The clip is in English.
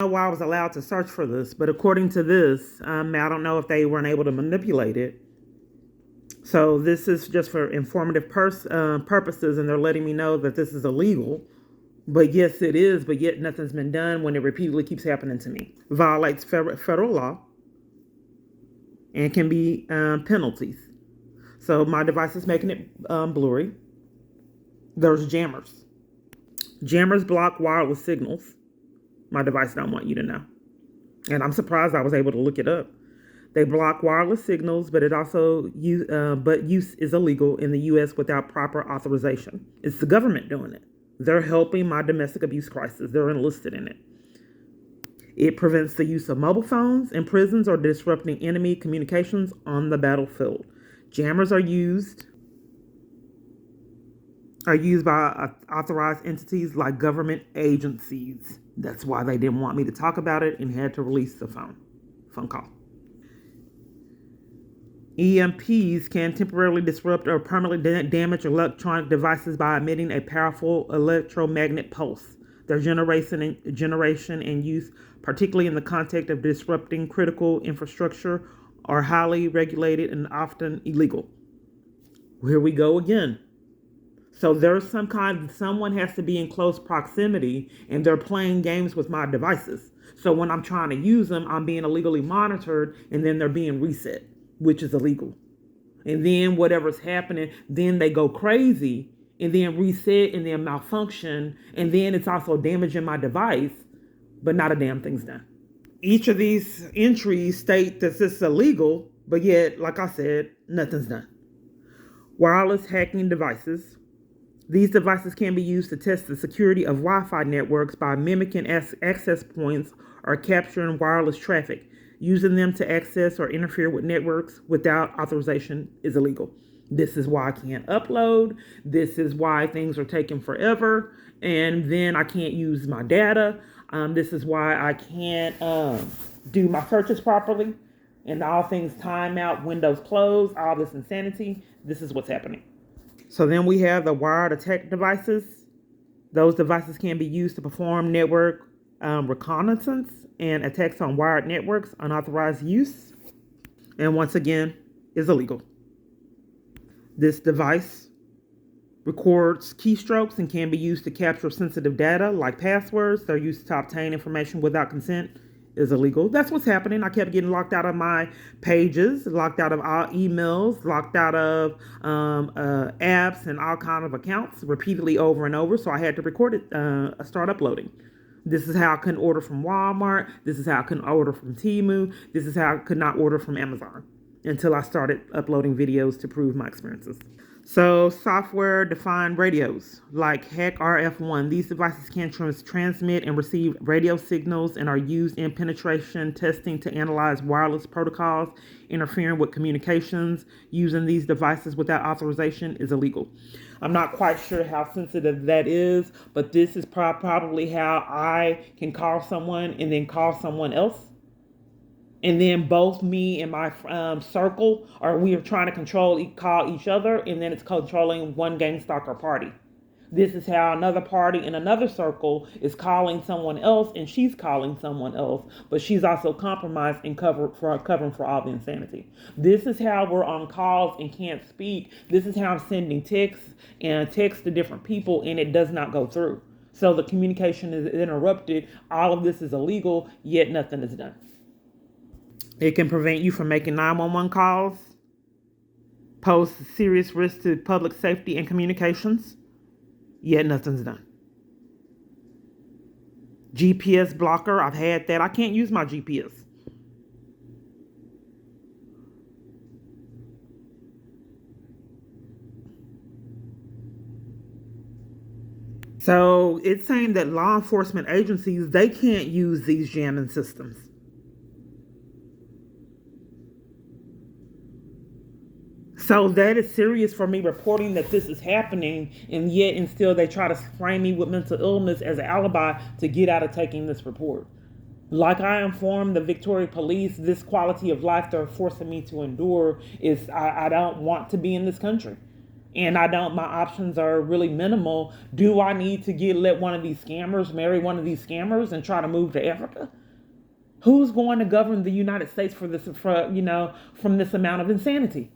know why I was allowed to search for this, but according to this, I don't know if they weren't able to manipulate it. So this is just for informative purposes, and they're letting me know that this is illegal. But yes, it is, but yet nothing's been done when it repeatedly keeps happening to me. Violates federal law and can be penalties. So my device is making it blurry. There's jammers. Jammers block wireless signals. My device don't want you to know. And I'm surprised I was able to look it up. They block wireless signals, but use is illegal in the U.S. without proper authorization. It's the government doing it. They're helping my domestic abuse crisis. They're enlisted in it. It prevents the use of mobile phones in prisons or disrupting enemy communications on the battlefield. Jammers are used by authorized entities like government agencies. That's why they didn't want me to talk about it and had to release the phone call. EMPs can temporarily disrupt or permanently damage electronic devices by emitting a powerful electromagnetic pulse. Their generation and use, particularly in the context of disrupting critical infrastructure, are highly regulated and often illegal. Here we go again. So there's someone has to be in close proximity and they're playing games with my devices. So when I'm trying to use them, I'm being illegally monitored and then they're being reset, which is illegal. And then whatever's happening, then they go crazy and then reset and then malfunction. And then it's also damaging my device, but not a damn thing's done. Each of these entries state that this is illegal, but yet, like I said, nothing's done. Wireless hacking devices. These devices can be used to test the security of Wi-Fi networks by mimicking access points or capturing wireless traffic. Using them to access or interfere with networks without authorization is illegal. This is why I can't upload. This is why things are taking forever. And then I can't use my data. This is why I can't do my searches properly. And all things time out, windows closed, all this insanity. This is what's happening. So then we have the wired attack devices. Those devices can be used to perform network reconnaissance and attacks on wired networks. Unauthorized use, and once again, is illegal. This device records keystrokes and can be used to capture sensitive data like passwords. They're used to obtain information without consent. Is illegal. That's what's happening. I kept getting locked out of my pages, locked out of all emails, locked out of apps and all kind of accounts repeatedly over and over. So I had to record it, start uploading. This is how I couldn't order from Walmart. This is how I couldn't order from Temu. This is how I could not order from Amazon until I started uploading videos to prove my experiences. So software-defined radios like HEC RF1. These devices can transmit and receive radio signals and are used in penetration testing to analyze wireless protocols. Interfering with communications using these devices without authorization is illegal. I'm not quite sure how sensitive that is, but this is probably how I can call someone and then call someone else. And then both me and my circle we are trying to call each other, and then it's controlling one gang stalker party. This is how another party in another circle is calling someone else, and she's calling someone else, but she's also compromised and covering for all the insanity. This is how we're on calls and can't speak. This is how I'm sending texts to different people, and it does not go through. So the communication is interrupted. All of this is illegal, yet nothing is done. It can prevent you from making 911 calls, pose serious risk to public safety and communications, yet nothing's done. GPS blocker, I've had that. I can't use my GPS. So it's saying that law enforcement agencies, they can't use these jamming systems. So that is serious for me reporting that this is happening, and yet and still they try to frame me with mental illness as an alibi to get out of taking this report. Like I informed the Victoria Police, this quality of life they're forcing me to endure is I don't want to be in this country. and my options are really minimal, do I need to let one of these scammers marry one of these scammers and try to move to Africa? Who's going to govern the United States from this amount of insanity?